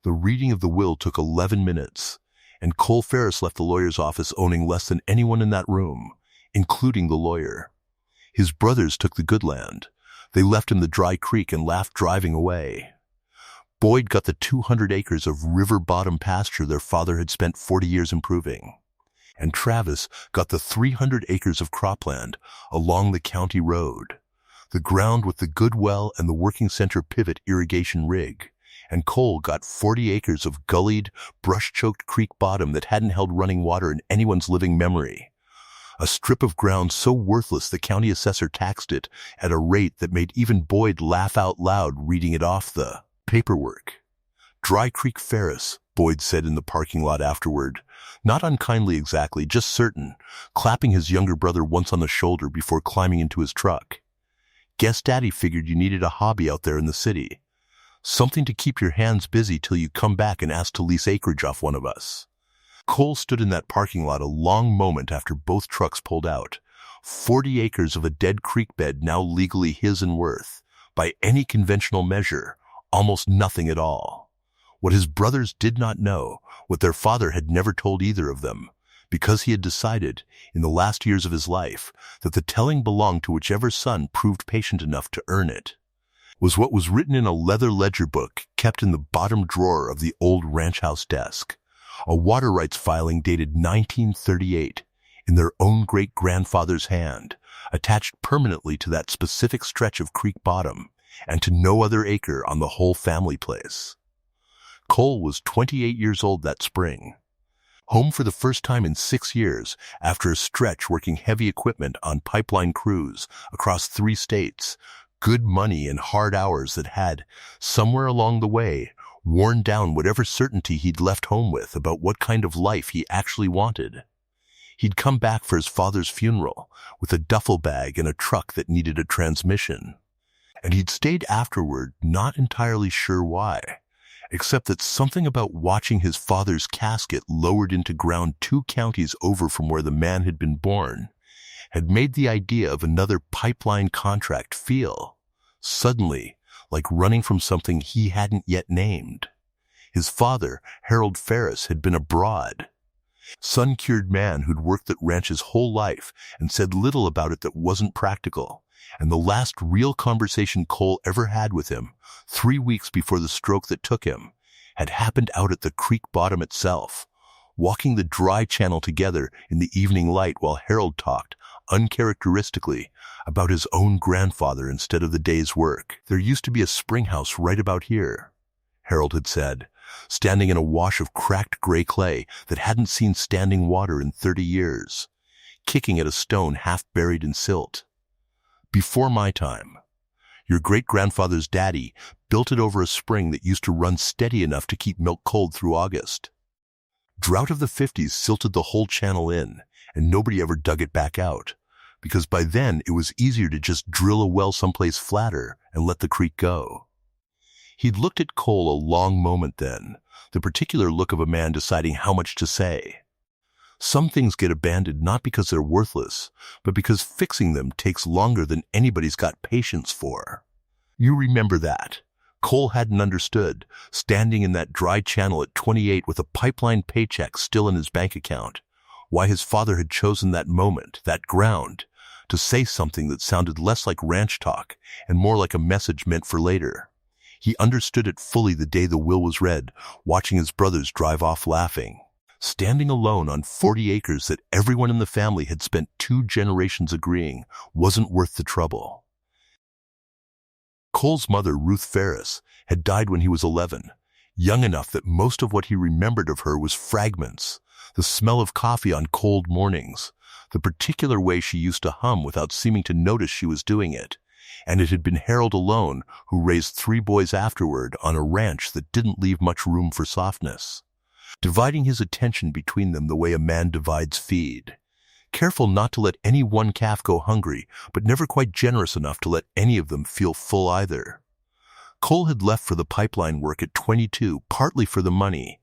The reading of the will took 11 minutes, and Cole Ferris left the lawyer's office owning less than anyone in that room, including the lawyer. His brothers took the good land. They left him the dry creek and laughed driving away. Boyd got the 200 acres of river-bottom pasture their father had spent 40 years improving. And Travis got the 300 acres of cropland along the county road, the ground with the good well and the working center pivot irrigation rig. And Cole got 40 acres of gullied, brush-choked creek bottom that hadn't held running water in anyone's living memory. A strip of ground so worthless the county assessor taxed it at a rate that made even Boyd laugh out loud reading it off the paperwork. Dry Creek Ferris, Boyd said in the parking lot afterward, not unkindly exactly, just certain, clapping his younger brother once on the shoulder before climbing into his truck. Guess Daddy figured you needed a hobby out there in the city. Something to keep your hands busy till you come back and ask to lease acreage off one of us. Cole stood in that parking lot a long moment after both trucks pulled out. 40 acres of a dead creek bed now legally his and worth, by any conventional measure, almost nothing at all. What his brothers did not know, what their father had never told either of them, because he had decided, in the last years of his life, that the telling belonged to whichever son proved patient enough to earn it, was what was written in a leather ledger book kept in the bottom drawer of the old ranch house desk, a water rights filing dated 1938, in their own great-grandfather's hand, attached permanently to that specific stretch of creek bottom, and to no other acre on the whole family place. Cole was 28 years old that spring. Home for the first time in 6 years after a stretch working heavy equipment on pipeline crews across 3 states, good money and hard hours that had, somewhere along the way, worn down whatever certainty he'd left home with about what kind of life he actually wanted. He'd come back for his father's funeral with a duffel bag and a truck that needed a transmission. And he'd stayed afterward, not entirely sure why, except that something about watching his father's casket lowered into ground 2 counties over from where the man had been born had made the idea of another pipeline contract feel, suddenly, like running from something he hadn't yet named. His father, Harold Ferris, had been abroad. Sun-cured man who'd worked that ranch his whole life and said little about it that wasn't practical, and the last real conversation Cole ever had with him, 3 weeks before the stroke that took him, had happened out at the creek bottom itself, walking the dry channel together in the evening light while Harold talked, uncharacteristically, about his own grandfather instead of the day's work. There used to be a spring house right about here, Harold had said, standing in a wash of cracked gray clay that hadn't seen standing water in 30 years, kicking at a stone half buried in silt. Before my time. Your great-grandfather's daddy built it over a spring that used to run steady enough to keep milk cold through August. Drought of the 50s silted the whole channel in, and nobody ever dug it back out, because by then it was easier to just drill a well someplace flatter and let the creek go. He'd looked at Cole a long moment then, the particular look of a man deciding how much to say. Some things get abandoned not because they're worthless, but because fixing them takes longer than anybody's got patience for. You remember that. Cole hadn't understood, standing in that dry channel at 28 with a pipeline paycheck still in his bank account, why his father had chosen that moment, that ground, to say something that sounded less like ranch talk and more like a message meant for later. He understood it fully the day the will was read, watching his brothers drive off laughing. Standing alone on 40 acres that everyone in the family had spent 2 generations agreeing wasn't worth the trouble. Cole's mother, Ruth Ferris, had died when he was 11, young enough that most of what he remembered of her was fragments, the smell of coffee on cold mornings, the particular way she used to hum without seeming to notice she was doing it, and it had been Harold alone who raised 3 boys afterward on a ranch that didn't leave much room for softness, dividing his attention between them the way a man divides feed, careful not to let any one calf go hungry, but never quite generous enough to let any of them feel full either. Cole had left for the pipeline work at 22, partly for the money,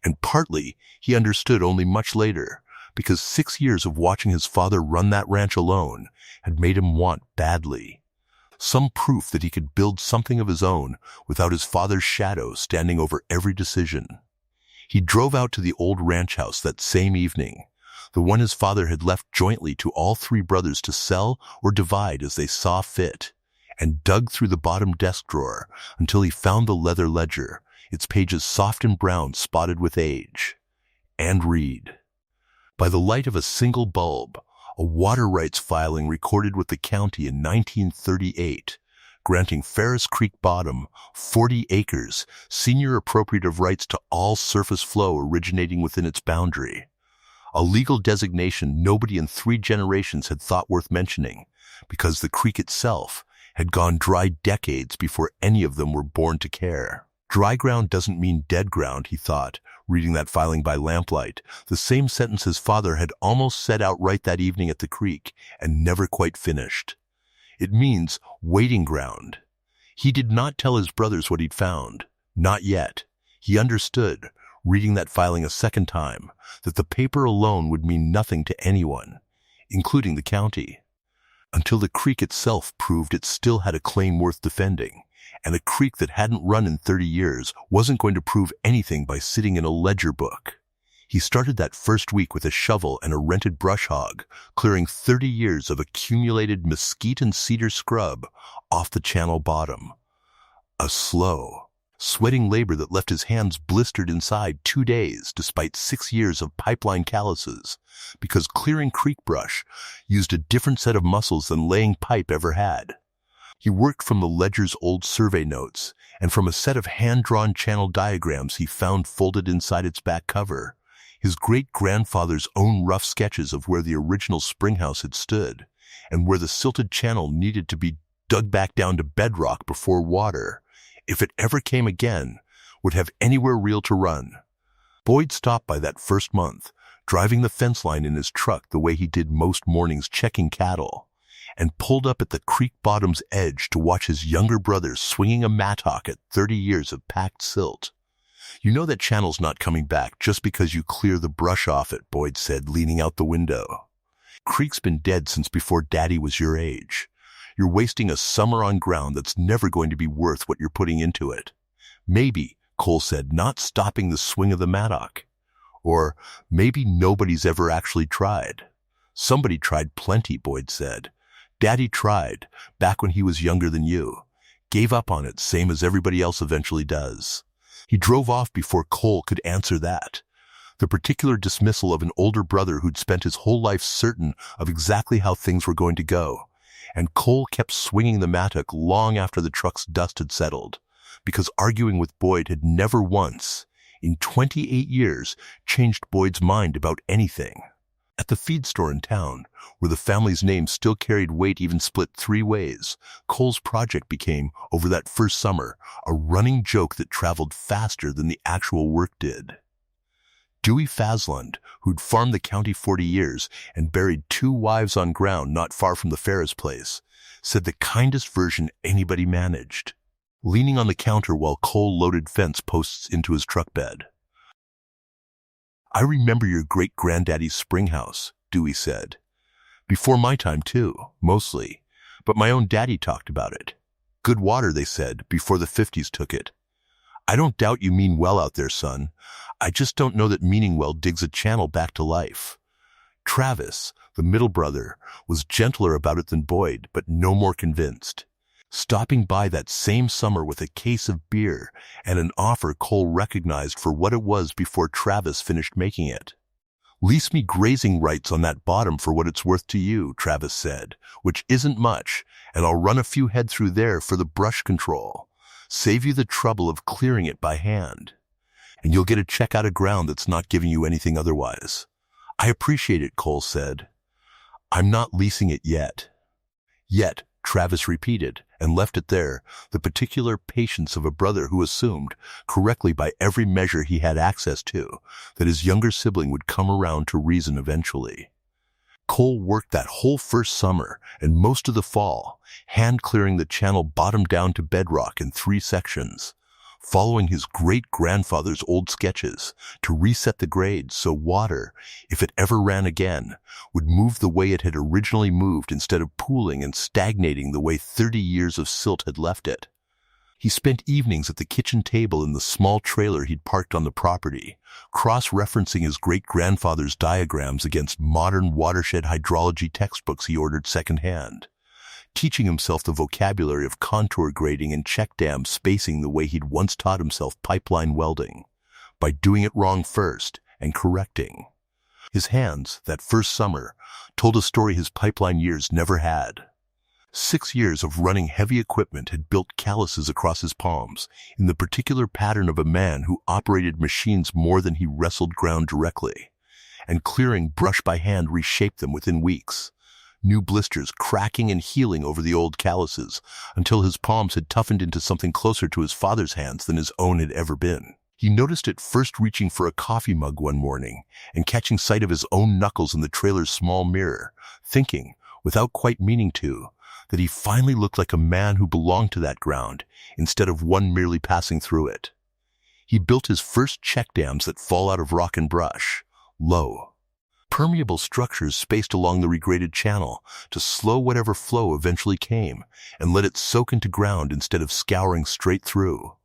and partly, he understood only much later, because 6 years of watching his father run that ranch alone had made him want badly. some proof that he could build something of his own without his father's shadow standing over every decision. He drove out to the old ranch house that same evening, the one his father had left jointly to all three brothers to sell or divide as they saw fit, and dug through the bottom desk drawer until he found the leather ledger, its pages soft and brown spotted with age. And read. By the light of a single bulb, a water rights filing recorded with the county in 1938, granting Ferris Creek Bottom 40 acres, senior appropriative rights to all surface flow originating within its boundary. A legal designation nobody in 3 generations had thought worth mentioning, because the creek itself had gone dry decades before any of them were born to care. Dry ground doesn't mean dead ground, he thought, reading that filing by lamplight, the same sentence his father had almost said outright that evening at the creek and never quite finished. It means waiting ground. He did not tell his brothers what he'd found. Not yet. He understood, reading that filing a second time, that the paper alone would mean nothing to anyone, including the county, until the creek itself proved it still had a claim worth defending, and a creek that hadn't run in 30 years wasn't going to prove anything by sitting in a ledger book. He started that first week with a shovel and a rented brush hog, clearing 30 years of accumulated mesquite and cedar scrub off the channel bottom. A slow, sweating labor that left his hands blistered inside 2 days despite 6 years of pipeline calluses, because clearing creek brush used a different set of muscles than laying pipe ever had. He worked from the ledger's old survey notes and from a set of hand-drawn channel diagrams he found folded inside its back cover, his great-grandfather's own rough sketches of where the original springhouse had stood and where the silted channel needed to be dug back down to bedrock before water, if it ever came again, would have anywhere real to run. Boyd stopped by that first month, driving the fence line in his truck the way he did most mornings checking cattle, and pulled up at the creek bottom's edge to watch his younger brother swinging a mattock at 30 years of packed silt. "You know that channel's not coming back just because you clear the brush off it," Boyd said, leaning out the window. "Creek's been dead since before Daddy was your age. You're wasting a summer on ground that's never going to be worth what you're putting into it." "Maybe," Cole said, not stopping the swing of the mattock. "Or maybe nobody's ever actually tried." "Somebody tried plenty," Boyd said. "Daddy tried, back when he was younger than you. Gave up on it, same as everybody else eventually does." He drove off before Cole could answer that. The particular dismissal of an older brother who'd spent his whole life certain of exactly how things were going to go. And Cole kept swinging the mattock long after the truck's dust had settled, because arguing with Boyd had never once, in 28 years, changed Boyd's mind about anything. At the feed store in town, where the family's name still carried weight even split 3 ways, Cole's project became, over that first summer, a running joke that traveled faster than the actual work did. Dewey Fasland, who'd farmed the county 40 years and buried 2 wives on ground not far from the Ferris place, said the kindest version anybody managed, leaning on the counter while Cole loaded fence posts into his truck bed. "I remember your great-granddaddy's springhouse," Dewey said. "Before my time, too, mostly. But my own daddy talked about it. Good water, they said, before the 50s took it. I don't doubt you mean well out there, son. I just don't know that meaning well digs a channel back to life." Travis, the middle brother, was gentler about it than Boyd, but no more convinced. Stopping by that same summer with a case of beer and an offer Cole recognized for what it was before Travis finished making it. "Lease me grazing rights on that bottom for what it's worth to you," Travis said, "which isn't much, and I'll run a few head through there for the brush control. Save you the trouble of clearing it by hand. And you'll get a check out of ground that's not giving you anything otherwise." "I appreciate it," Cole said. "I'm not leasing it yet." "Yet," Travis repeated, and left it there, the particular patience of a brother who assumed, correctly by every measure he had access to, that his younger sibling would come around to reason eventually. Cole worked that whole first summer and most of the fall, hand-clearing the channel bottom down to bedrock in 3 sections, following his great-grandfather's old sketches to reset the grade so water, if it ever ran again, would move the way it had originally moved instead of pooling and stagnating the way 30 years of silt had left it. He spent evenings at the kitchen table in the small trailer he'd parked on the property, cross-referencing his great-grandfather's diagrams against modern watershed hydrology textbooks he ordered secondhand, teaching himself the vocabulary of contour grading and check dam spacing the way he'd once taught himself pipeline welding, by doing it wrong first and correcting. His hands, that first summer, told a story his pipeline years never had. 6 years of running heavy equipment had built calluses across his palms in the particular pattern of a man who operated machines more than he wrestled ground directly, and clearing brush by hand reshaped them within weeks, new blisters cracking and healing over the old calluses until his palms had toughened into something closer to his father's hands than his own had ever been. He noticed it first reaching for a coffee mug one morning and catching sight of his own knuckles in the trailer's small mirror, thinking, without quite meaning to, that he finally looked like a man who belonged to that ground instead of one merely passing through it. He built his first check dams that fall out of rock and brush, low, permeable structures spaced along the regraded channel to slow whatever flow eventually came and let it soak into ground instead of scouring straight through,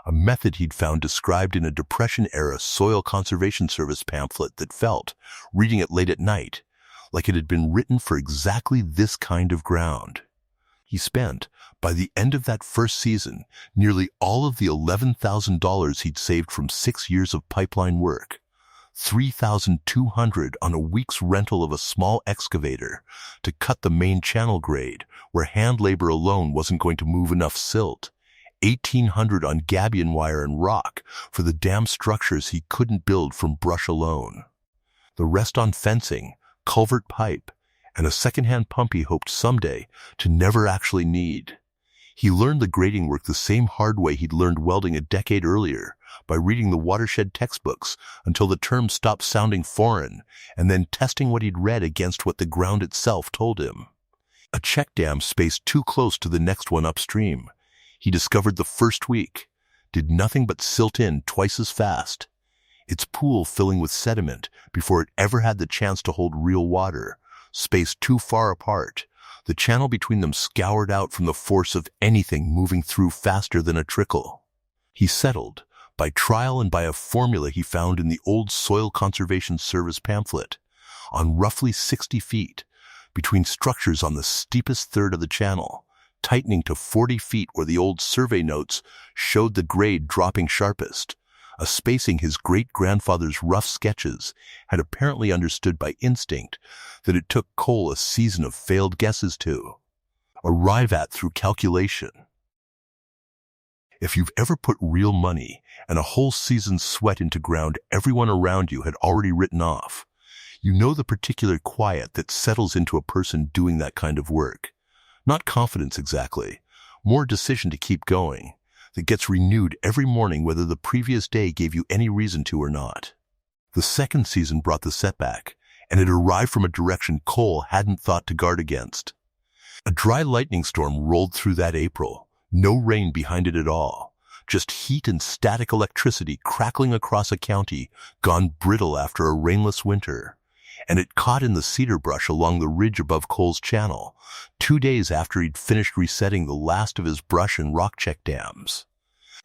a method he'd found described in a Depression-era Soil Conservation Service pamphlet that felt, reading it late at night, like it had been written for exactly this kind of ground. He spent, by the end of that first season, nearly all of the $11,000 he'd saved from 6 years of pipeline work, $3,200 on a week's rental of a small excavator to cut the main channel grade where hand labor alone wasn't going to move enough silt, $1,800 on gabion wire and rock for the dam structures he couldn't build from brush alone. The rest on fencing, culvert pipe, and a second-hand pump he hoped someday to never actually need. He learned the grading work the same hard way he'd learned welding a decade earlier, by reading the watershed textbooks until the terms stopped sounding foreign, and then testing what he'd read against what the ground itself told him. A check dam spaced too close to the next one upstream, he discovered the first week, did nothing but silt in twice as fast, its pool filling with sediment before it ever had the chance to hold real water, spaced too far apart, the channel between them scoured out from the force of anything moving through faster than a trickle. He settled, by trial and by a formula he found in the old Soil Conservation Service pamphlet, on roughly 60 feet, between structures on the steepest third of the channel, tightening to 40 feet where the old survey notes showed the grade dropping sharpest, a spacing his great-grandfather's rough sketches had apparently understood by instinct that it took Cole a season of failed guesses to arrive at through calculation. If you've ever put real money and a whole season's sweat into ground everyone around you had already written off, you know the particular quiet that settles into a person doing that kind of work. Not confidence exactly, more decision to keep going, that gets renewed every morning whether the previous day gave you any reason to or not. The second season brought the setback, and it arrived from a direction Cole hadn't thought to guard against. A dry lightning storm rolled through that April, no rain behind it at all, just heat and static electricity crackling across a county gone brittle after a rainless winter, and it caught in the cedar brush along the ridge above Cole's channel, 2 days after he'd finished resetting the last of his brush and rock check dams.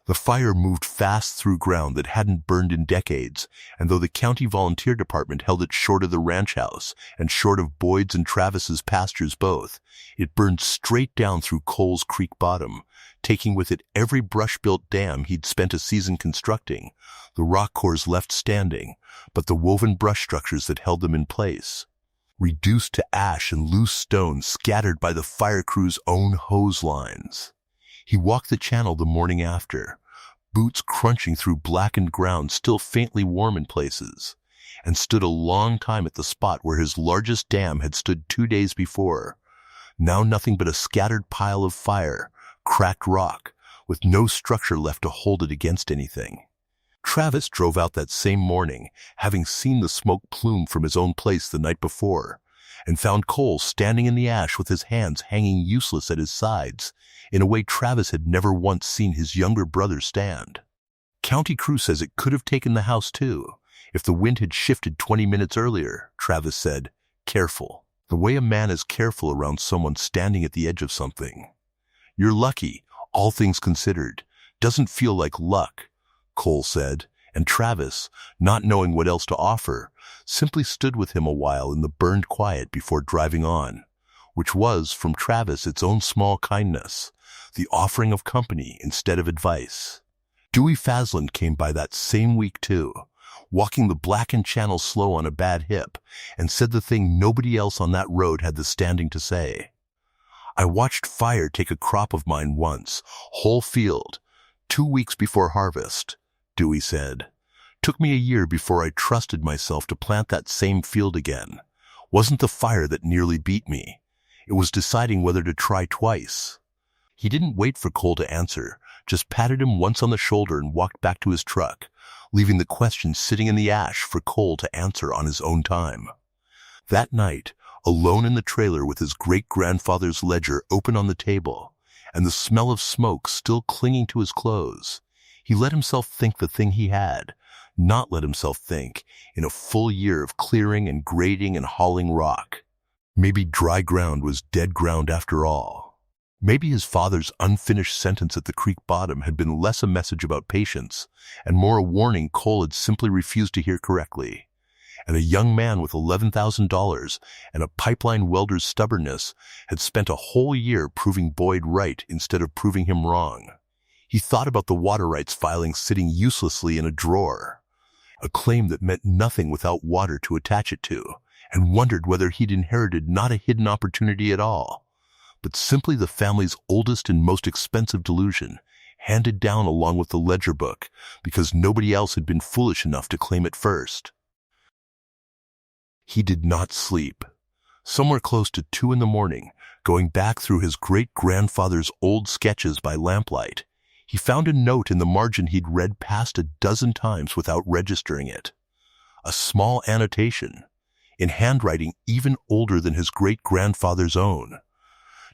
The fire moved fast through ground that hadn't burned in decades, and though the county volunteer department held it short of the ranch house and short of Boyd's and Travis's pastures both, it burned straight down through Cole's Creek bottom, taking with it every brush-built dam he'd spent a season constructing, the rock cores left standing, but the woven brush structures that held them in place, reduced to ash and loose stones scattered by the fire crew's own hose lines. He walked the channel the morning after, boots crunching through blackened ground still faintly warm in places, and stood a long time at the spot where his largest dam had stood 2 days before, now nothing but a scattered pile of fire, cracked rock, with no structure left to hold it against anything. Travis drove out that same morning, having seen the smoke plume from his own place the night before, and found Cole standing in the ash with his hands hanging useless at his sides, in a way Travis had never once seen his younger brother stand. County crew says it could have taken the house too, if the wind had shifted 20 minutes earlier, Travis said, careful. The way a man is careful around someone standing at the edge of something. You're lucky, all things considered. Doesn't feel like luck, Cole said, and Travis, not knowing what else to offer, simply stood with him a while in the burned quiet before driving on, which was, from Travis, its own small kindness, the offering of company instead of advice. Dewey Fasland came by that same week too, walking the blackened channel slow on a bad hip, and said the thing nobody else on that road had the standing to say. I watched fire take a crop of mine once, whole field, 2 weeks before harvest, Dewey said. Took me a year before I trusted myself to plant that same field again. Wasn't the fire that nearly beat me. It was deciding whether to try twice. He didn't wait for Cole to answer, just patted him once on the shoulder and walked back to his truck, leaving the question sitting in the ash for Cole to answer on his own time. That night, alone in the trailer with his great-grandfather's ledger open on the table, and the smell of smoke still clinging to his clothes, he let himself think the thing he had, not let himself think, in a full year of clearing and grading and hauling rock. Maybe dry ground was dead ground after all. Maybe his father's unfinished sentence at the creek bottom had been less a message about patience, and more a warning Cole had simply refused to hear correctly. And a young man with $11,000 and a pipeline welder's stubbornness had spent a whole year proving Boyd right instead of proving him wrong. He thought about the water rights filing sitting uselessly in a drawer, a claim that meant nothing without water to attach it to, and wondered whether he'd inherited not a hidden opportunity at all, but simply the family's oldest and most expensive delusion, handed down along with the ledger book because nobody else had been foolish enough to claim it first. He did not sleep. Somewhere close to 2 a.m, going back through his great-grandfather's old sketches by lamplight, he found a note in the margin he'd read past a dozen times without registering it. A small annotation, in handwriting even older than his great-grandfather's own,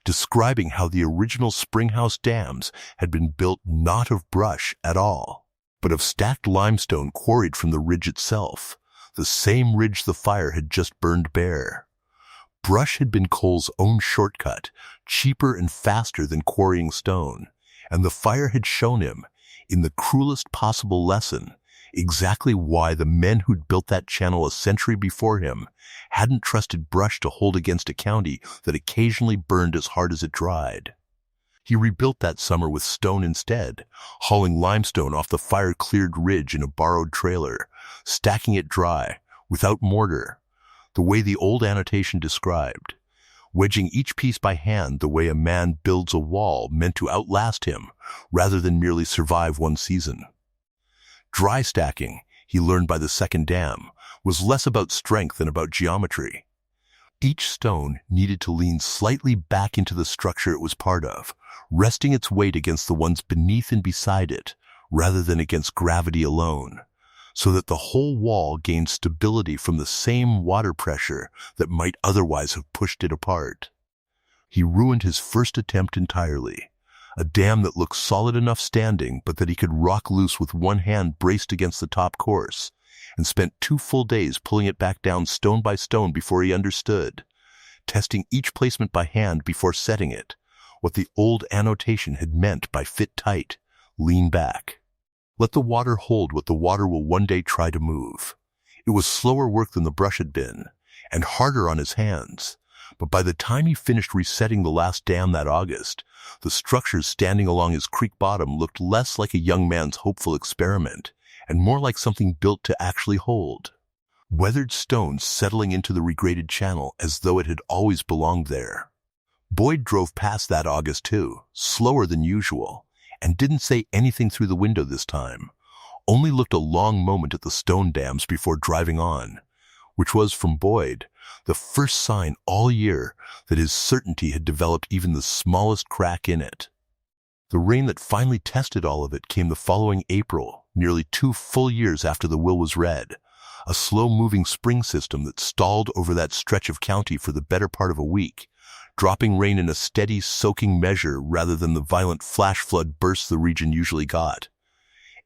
describing how the original Springhouse dams had been built not of brush at all, but of stacked limestone quarried from the ridge itself, the same ridge the fire had just burned bare. Brush had been Cole's own shortcut, cheaper and faster than quarrying stone, and the fire had shown him, in the cruelest possible lesson, exactly why the men who'd built that channel a century before him hadn't trusted brush to hold against a county that occasionally burned as hard as it dried. He rebuilt that summer with stone instead, hauling limestone off the fire-cleared ridge in a borrowed trailer, stacking it dry, without mortar, the way the old annotation described, wedging each piece by hand the way a man builds a wall meant to outlast him, rather than merely survive one season. Dry stacking, he learned by the second dam, was less about strength than about geometry. Each stone needed to lean slightly back into the structure it was part of, resting its weight against the ones beneath and beside it, rather than against gravity alone, so that the whole wall gained stability from the same water pressure that might otherwise have pushed it apart. He ruined his first attempt entirely, a dam that looked solid enough standing but that he could rock loose with one hand braced against the top course, and spent 2 full days pulling it back down stone by stone before he understood, testing each placement by hand before setting it, what the old annotation had meant by fit tight, lean back. Let the water hold what the water will one day try to move. It was slower work than the brush had been, and harder on his hands, but by the time he finished resetting the last dam that August, the structures standing along his creek bottom looked less like a young man's hopeful experiment, and more like something built to actually hold. Weathered stones settling into the regraded channel as though it had always belonged there. Boyd drove past that August too, slower than usual, and didn't say anything through the window this time, only looked a long moment at the stone dams before driving on, which was, from Boyd, the first sign all year that his certainty had developed even the smallest crack in it. The rain that finally tested all of it came the following April, nearly 2 full years after the will was read, a slow-moving spring system that stalled over that stretch of county for the better part of a week, dropping rain in a steady, soaking measure rather than the violent flash flood bursts the region usually got.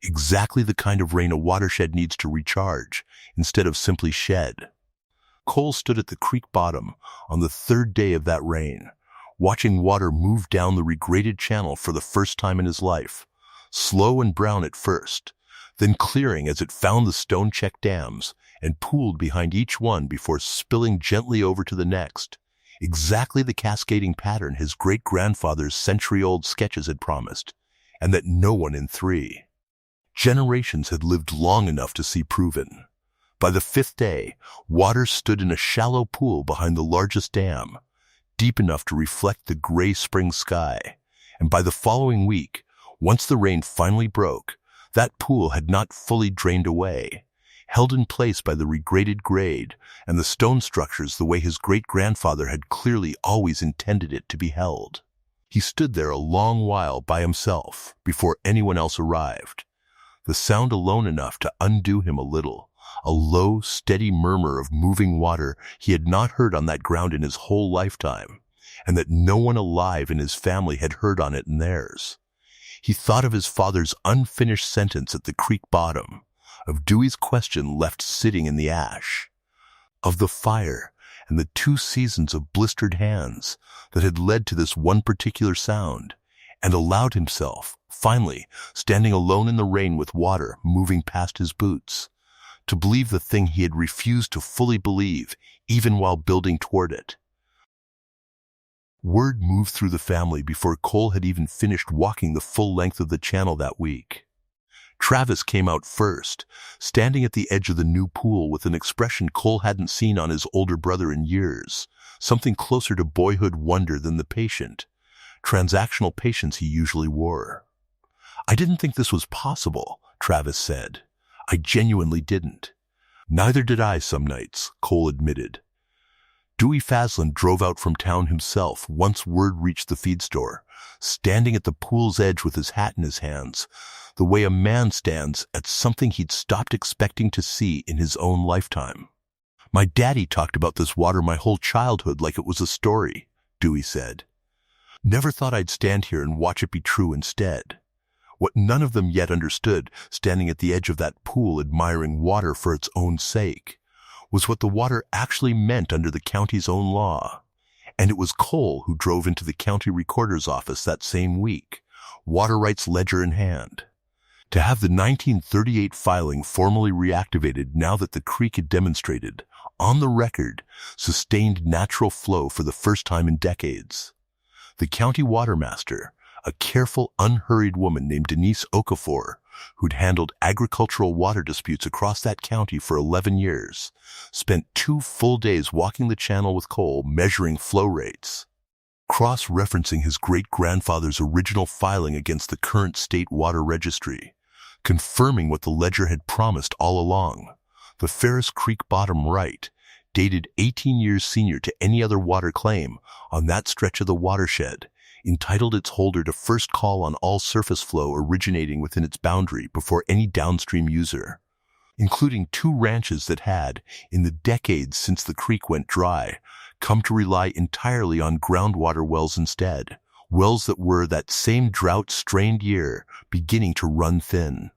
Exactly the kind of rain a watershed needs to recharge, instead of simply shed. Cole stood at the creek bottom on the third day of that rain, watching water move down the regraded channel for the first time in his life, slow and brown at first, then clearing as it found the stone-checked dams and pooled behind each one before spilling gently over to the next, exactly the cascading pattern his great-grandfather's century-old sketches had promised, and that no one in 3 generations had lived long enough to see proven. By the 5th day, water stood in a shallow pool behind the largest dam, deep enough to reflect the gray spring sky, and by the following week, once the rain finally broke, that pool had not fully drained away, held in place by the regraded grade and the stone structures the way his great-grandfather had clearly always intended it to be held. He stood there a long while by himself before anyone else arrived, the sound alone enough to undo him a little, a low, steady murmur of moving water he had not heard on that ground in his whole lifetime, and that no one alive in his family had heard on it in theirs. He thought of his father's unfinished sentence at the creek bottom, of Dewey's question left sitting in the ash, of the fire and the 2 seasons of blistered hands that had led to this one particular sound, and allowed himself, finally, standing alone in the rain with water moving past his boots, to believe the thing he had refused to fully believe, even while building toward it. Word moved through the family before Cole had even finished walking the full length of the channel that week. Travis came out first, standing at the edge of the new pool with an expression Cole hadn't seen on his older brother in years, something closer to boyhood wonder than the patient, transactional patience he usually wore. "I didn't think this was possible," Travis said. "I genuinely didn't." "Neither did I some nights," Cole admitted. Dewey Faslin drove out from town himself once word reached the feed store, standing at the pool's edge with his hat in his hands, the way a man stands at something he'd stopped expecting to see in his own lifetime. "My daddy talked about this water my whole childhood like it was a story," Dewey said. "Never thought I'd stand here and watch it be true instead." What none of them yet understood, standing at the edge of that pool admiring water for its own sake, was what the water actually meant under the county's own law. And it was Cole who drove into the county recorder's office that same week, water rights ledger in hand, to have the 1938 filing formally reactivated now that the creek had demonstrated, on the record, sustained natural flow for the first time in decades. The county watermaster, a careful, unhurried woman named Denise Okafor, who'd handled agricultural water disputes across that county for 11 years, spent 2 full days walking the channel with Cole, measuring flow rates, cross-referencing his great-grandfather's original filing against the current state water registry, confirming what the ledger had promised all along. The Ferris Creek bottom right, dated 18 years senior to any other water claim on that stretch of the watershed, entitled its holder to first call on all surface flow originating within its boundary before any downstream user, including 2 ranches that had, in the decades since the creek went dry, come to rely entirely on groundwater wells instead, wells that were that same drought-strained year beginning to run thin.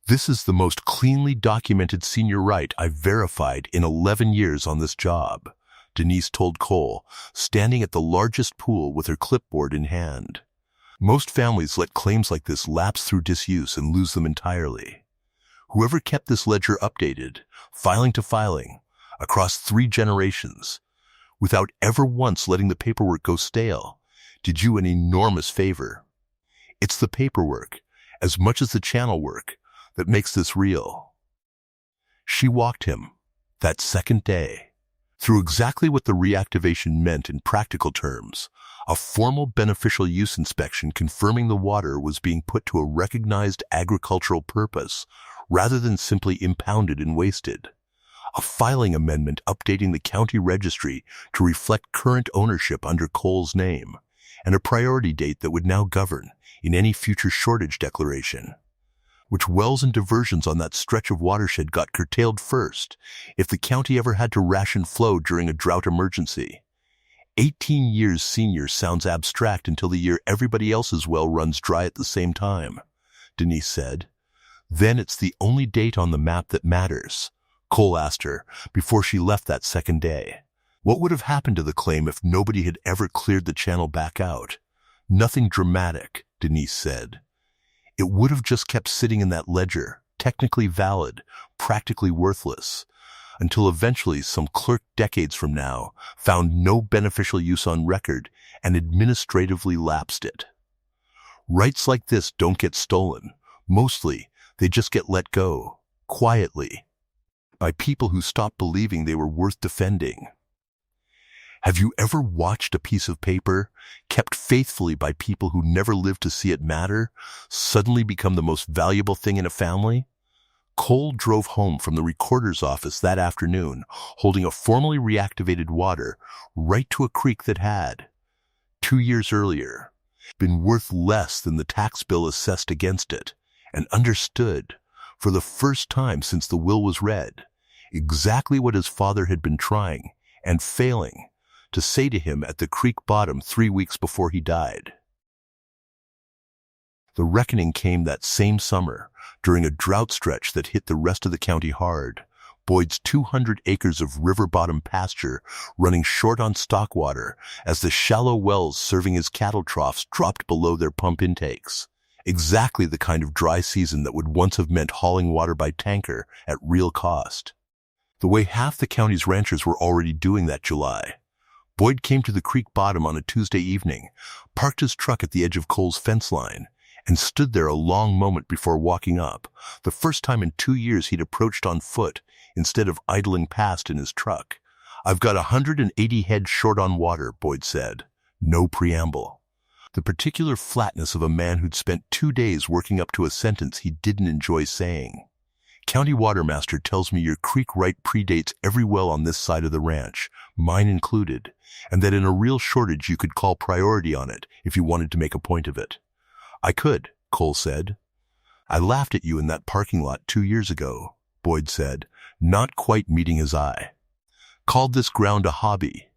"This is the most cleanly documented senior right I've verified in 11 years on this job," Denise told Cole, standing at the largest pool with her clipboard in hand. "Most families let claims like this lapse through disuse and lose them entirely. Whoever kept this ledger updated, filing to filing, across 3 generations, without ever once letting the paperwork go stale, did you an enormous favor. It's the paperwork, as much as the channel work, that makes this real." She walked him, that second day, through exactly what the reactivation meant in practical terms, a formal beneficial use inspection confirming the water was being put to a recognized agricultural purpose rather than simply impounded and wasted, a filing amendment updating the county registry to reflect current ownership under Cole's name, and a priority date that would now govern in any future shortage declaration. Which wells and diversions on that stretch of watershed got curtailed first, if the county ever had to ration flow during a drought emergency? 18 years senior sounds abstract until the year everybody else's well runs dry at the same time, Denise said. Then it's the only date on the map that matters, Cole asked her before she left that second day. What would have happened to the claim if nobody had ever cleared the channel back out? Nothing dramatic, Denise said. It would have just kept sitting in that ledger, technically valid, practically worthless, until eventually some clerk decades from now found no beneficial use on record and administratively lapsed it. Rights like this don't get stolen. Mostly, they just get let go, quietly, by people who stop believing they were worth defending. Have you ever watched a piece of paper, kept faithfully by people who never lived to see it matter, suddenly become the most valuable thing in a family? Cole drove home from the recorder's office that afternoon, holding a formally reactivated water right to a creek that had, 2 years earlier, been worth less than the tax bill assessed against it, and understood, for the first time since the will was read, exactly what his father had been trying, and failing, to say to him at the creek bottom 3 weeks before he died. The reckoning came that same summer, during a drought stretch that hit the rest of the county hard. Boyd's 200 acres of river-bottom pasture running short on stock water as the shallow wells serving his cattle troughs dropped below their pump intakes. Exactly the kind of dry season that would once have meant hauling water by tanker at real cost. The way half the county's ranchers were already doing that July. Boyd came to the creek bottom on a Tuesday evening, parked his truck at the edge of Cole's fence line, and stood there a long moment before walking up, the first time in 2 years he'd approached on foot instead of idling past in his truck. "I've got 180 head short on water," Boyd said. No preamble. The particular flatness of a man who'd spent 2 days working up to a sentence he didn't enjoy saying. "County Watermaster tells me your creek right predates every well on this side of the ranch, mine included, and that in a real shortage you could call priority on it if you wanted to make a point of it." "I could," Cole said. "I laughed at you in that parking lot 2 years ago," Boyd said, not quite meeting his eye. "Called this ground a hobby.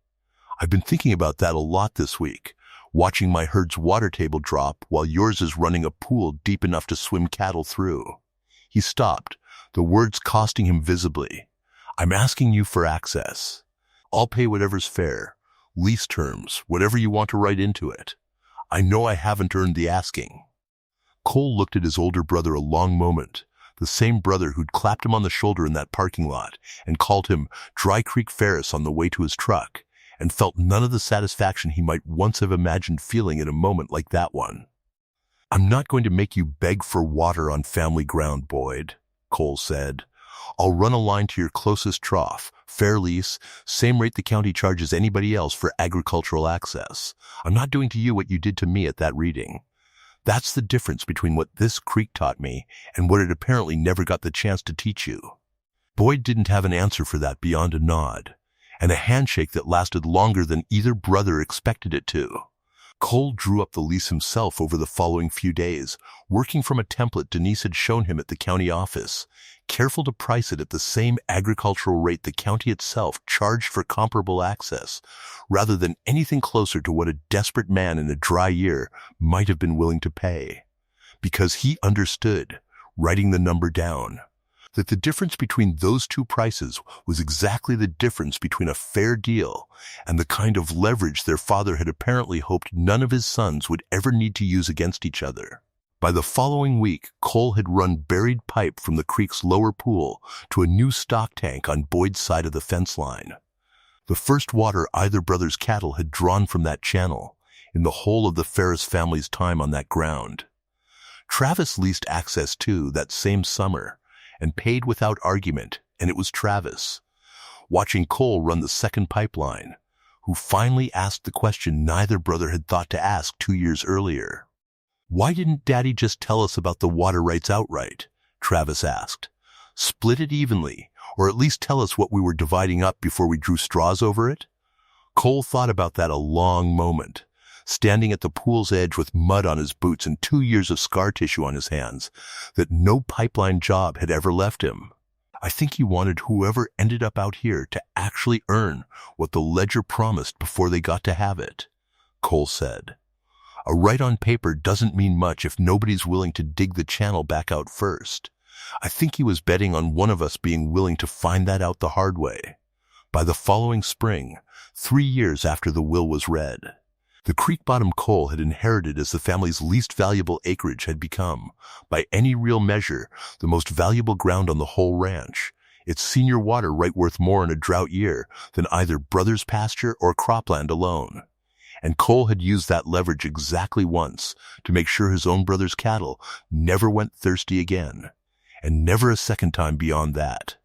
I've been thinking about that a lot this week, watching my herd's water table drop while yours is running a pool deep enough to swim cattle through." He stopped, the words costing him visibly. "I'm asking you for access. I'll pay whatever's fair, lease terms, whatever you want to write into it. I know I haven't earned the asking." Cole looked at his older brother a long moment, the same brother who'd clapped him on the shoulder in that parking lot and called him Dry Creek Ferris on the way to his truck, and felt none of the satisfaction he might once have imagined feeling in a moment like that one. "I'm not going to make you beg for water on family ground, Boyd," Cole said. "I'll run a line to your closest trough, fair lease, same rate the county charges anybody else for agricultural access. I'm not doing to you what you did to me at that reading. That's the difference between what this creek taught me and what it apparently never got the chance to teach you." Boyd didn't have an answer for that beyond a nod, and a handshake that lasted longer than either brother expected it to. Cole drew up the lease himself over the following few days, working from a template Denise had shown him at the county office, careful to price it at the same agricultural rate the county itself charged for comparable access, rather than anything closer to what a desperate man in a dry year might have been willing to pay. Because he understood, writing the number down, that the difference between those two prices was exactly the difference between a fair deal and the kind of leverage their father had apparently hoped none of his sons would ever need to use against each other. By the following week, Cole had run buried pipe from the creek's lower pool to a new stock tank on Boyd's side of the fence line. The first water either brother's cattle had drawn from that channel in the whole of the Ferris family's time on that ground. Travis leased access too that same summer, and paid without argument, and it was Travis, watching Cole run the second pipeline, who finally asked the question neither brother had thought to ask 2 years earlier. "Why didn't Daddy just tell us about the water rights outright?" Travis asked. "Split it evenly, or at least tell us what we were dividing up before we drew straws over it?" Cole thought about that a long moment, standing at the pool's edge with mud on his boots and 2 years of scar tissue on his hands that no pipeline job had ever left him. I think he wanted whoever ended up out here to actually earn what the ledger promised before they got to have it, Cole said. A right on paper doesn't mean much if nobody's willing to dig the channel back out first. I think he was betting on one of us being willing to find that out the hard way. By the following spring, 3 years after the will was read, the creek bottom Cole had inherited as the family's least valuable acreage had become, by any real measure, the most valuable ground on the whole ranch, its senior water right worth more in a drought year than either brother's pasture or cropland alone. And Cole had used that leverage exactly once to make sure his own brother's cattle never went thirsty again, and never a second time beyond that.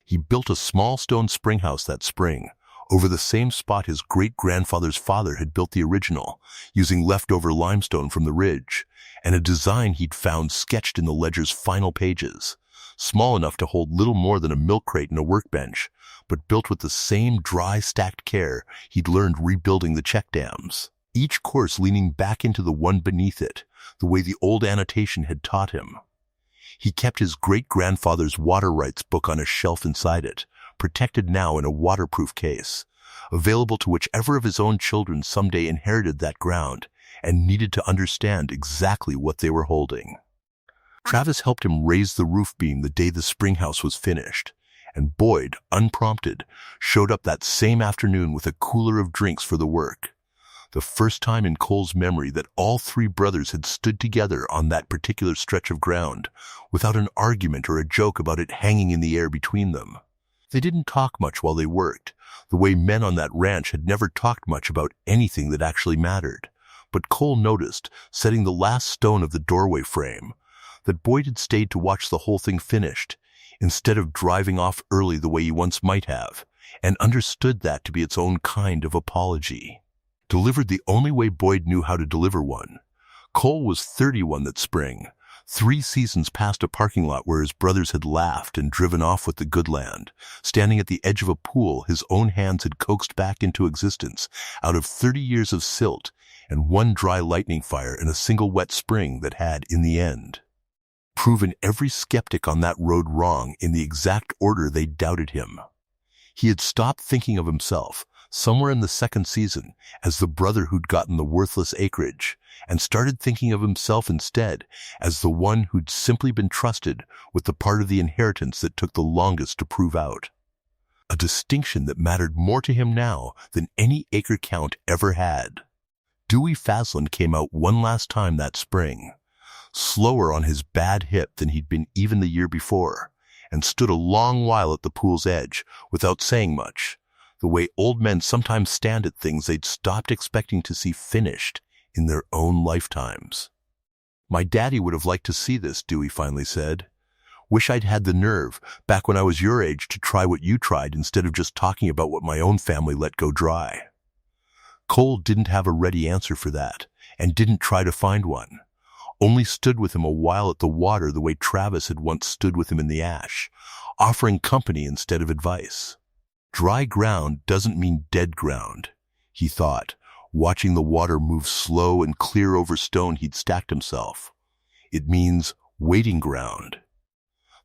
He built a small stone spring house that spring, over the same spot his great-grandfather's father had built the original, using leftover limestone from the ridge, and a design he'd found sketched in the ledger's final pages, small enough to hold little more than a milk crate and a workbench, but built with the same dry, stacked care he'd learned rebuilding the check dams, each course leaning back into the one beneath it, the way the old annotation had taught him. He kept his great-grandfather's water rights book on a shelf inside it, protected now in a waterproof case, available to whichever of his own children someday inherited that ground and needed to understand exactly what they were holding. Travis helped him raise the roof beam the day the spring house was finished, and Boyd, unprompted, showed up that same afternoon with a cooler of drinks for the work. The first time in Cole's memory that all 3 brothers had stood together on that particular stretch of ground, without an argument or a joke about it hanging in the air between them. They didn't talk much while they worked, the way men on that ranch had never talked much about anything that actually mattered. But Cole noticed, setting the last stone of the doorway frame, that Boyd had stayed to watch the whole thing finished, instead of driving off early the way he once might have, and understood that to be its own kind of apology. Delivered the only way Boyd knew how to deliver one. Cole was 31 that spring, 3 seasons past a parking lot where his brothers had laughed and driven off with the good land, standing at the edge of a pool his own hands had coaxed back into existence out of 30 years of silt and 1 dry lightning fire and a single wet spring that had, in the end, proven every skeptic on that road wrong in the exact order they doubted him. He had stopped thinking of himself, somewhere in the 2nd season, as the brother who'd gotten the worthless acreage, and started thinking of himself instead as the one who'd simply been trusted with the part of the inheritance that took the longest to prove out. A distinction that mattered more to him now than any acre count ever had. Dewey Faslin came out one last time that spring, slower on his bad hip than he'd been even the year before, and stood a long while at the pool's edge without saying much, the way old men sometimes stand at things they'd stopped expecting to see finished in their own lifetimes. "My daddy would have liked to see this," Dewey finally said. "Wish I'd had the nerve, back when I was your age, to try what you tried instead of just talking about what my own family let go dry." Cole didn't have a ready answer for that, and didn't try to find one. Only stood with him a while at the water the way Travis had once stood with him in the ash, offering company instead of advice. Dry ground doesn't mean dead ground, he thought, watching the water move slow and clear over stone he'd stacked himself. It means waiting ground.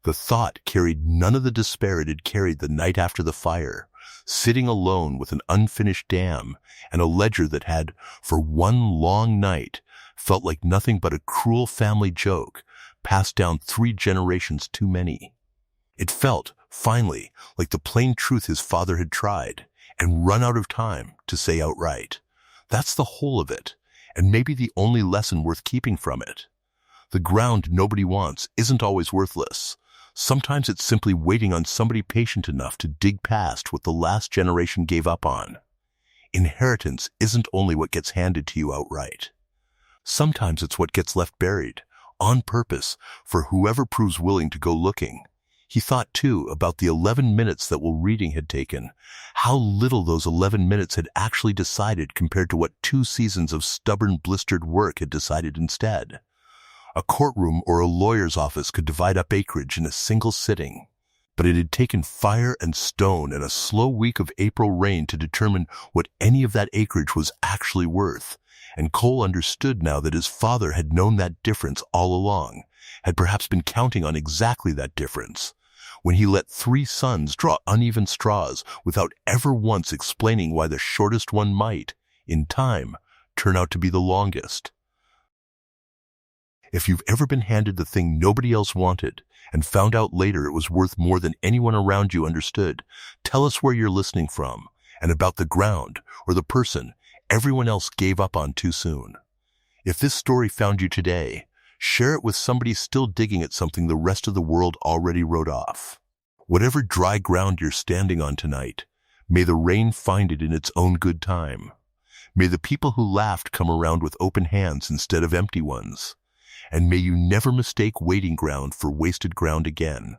The thought carried none of the despair it had carried the night after the fire, sitting alone with an unfinished dam and a ledger that had, for one long night, felt like nothing but a cruel family joke passed down 3 generations too many. It felt, finally, like the plain truth his father had tried, and run out of time, to say outright. That's the whole of it, and maybe the only lesson worth keeping from it. The ground nobody wants isn't always worthless. Sometimes it's simply waiting on somebody patient enough to dig past what the last generation gave up on. Inheritance isn't only what gets handed to you outright. Sometimes it's what gets left buried, on purpose, for whoever proves willing to go looking. He thought, too, about the 11 minutes that reading had taken, how little those 11 minutes had actually decided compared to what 2 seasons of stubborn, blistered work had decided instead. A courtroom or a lawyer's office could divide up acreage in a single sitting. but it had taken fire and stone and a slow week of April rain to determine what any of that acreage was actually worth. And Cole understood now that his father had known that difference all along, had perhaps been counting on exactly that difference, when he let 3 sons draw uneven straws without ever once explaining why the shortest one might, in time, turn out to be the longest. If you've ever been handed the thing nobody else wanted and found out later it was worth more than anyone around you understood, tell us where you're listening from and about the ground or the person everyone else gave up on too soon. If this story found you today, share it with somebody still digging at something the rest of the world already wrote off. Whatever dry ground you're standing on tonight, may the rain find it in its own good time. May the people who laughed come around with open hands instead of empty ones. And may you never mistake waiting ground for wasted ground again.